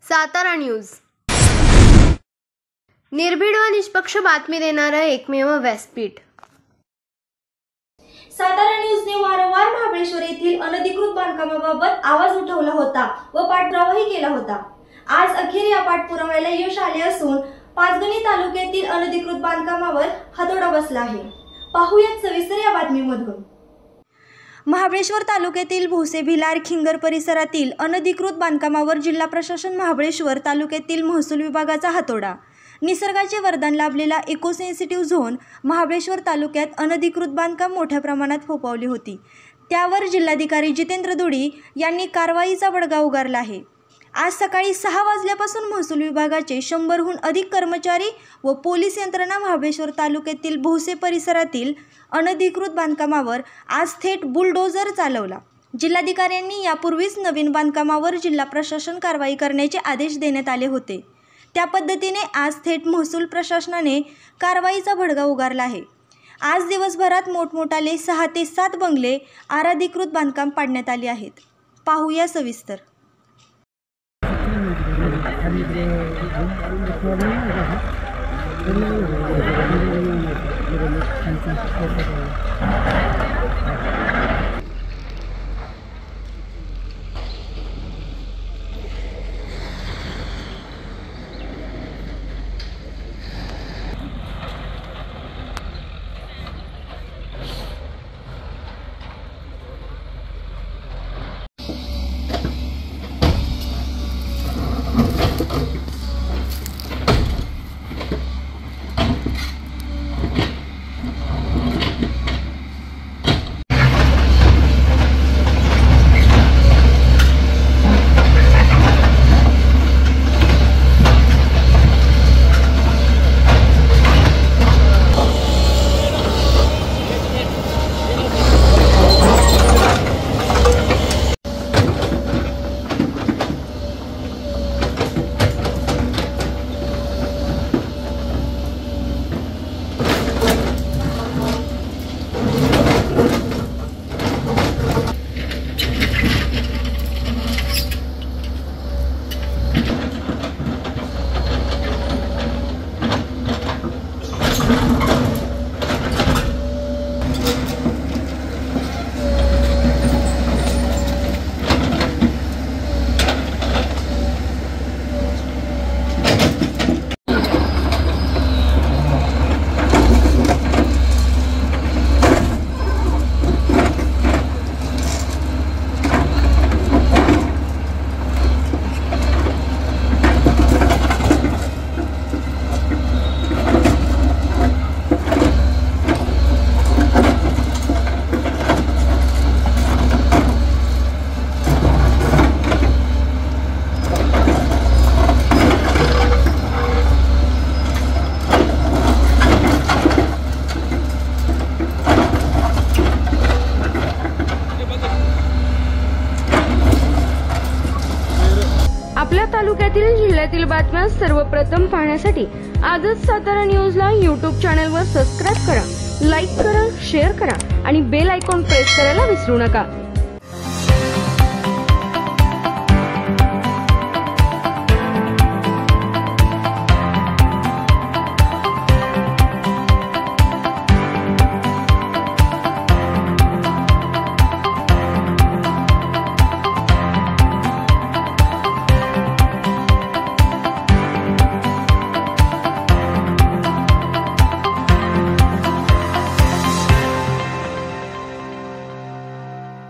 Satara news, निर्भीड व निष्पक्ष बातमी देणारं एकमेव व्यासपीठ। सातारा न्यूजने वारंवार महाबळेश्वर येथील अनधिकृत बांधकामाबाबत आवाज उठवला होता व पाठपुरावाही केला होता। आज अखेर या पाठपुराव्याला यश आले असून पाचगणी तालुक्यातील अनधिकृत बांधकामावर हातोडा बसला आहे। पाहूयात सविस्तर या बातमीमधून। महाबळेश्वर तालुक्यातील भोसे भिलार खिंगर परिसरातील अनधिकृत बांधकामावर जिल्हा प्रशासन महाबळेश्वर तालुक्यातील महसूल विभागाचा हातोडा। निसर्गाचे वरदान लाभलेला इको सेन्सिटिव्ह झोन महाबळेश्वर तालुक्यात अनधिकृत बांधकाम मोठ्या प्रमाणात फोफावली होती। त्यावर जिल्हाधिकारी जितेंद्र दुडी यांनी कारवाईचा बडगा उगारला आहे। आज सकाळी 6 वाजल्यापासून महसूल विभागाचे 100हून अधिक कर्मचारी व पोलीस यंत्रणा महाबळेश्वर तालुक्यातील भोसे परिसरातील अनधिकृत बांधकामावर आज थेट बुलडोझर चालवला। जिल्हाधिकाऱ्यांनी यापूर्वीच नवीन बांधकामावर जिल्हा प्रशासन कारवाई करण्याचे आदेश देण्यात आले होते। त्या पद्धतीने आज थेट महसूल प्रशासनाने कारवाईचा बडगा उगारला आहे। आज दिवसभरात मोठमोठाले 6 ते 7 बंगले अनधिकृत बांधकाम पाडण्यात आले आहेत। पाहूया सविस्तर। आपल्या तालुक्यातील जिल्ह्यातील बातम्या सर्वप्रथम पाहण्यासाठी आजच सातारा न्यूजला YouTube चॅनलवर सबस्क्राइब करा, लाईक करा, शेअर करा आणि बेल आयकॉन प्रेस करायला विसरू नका।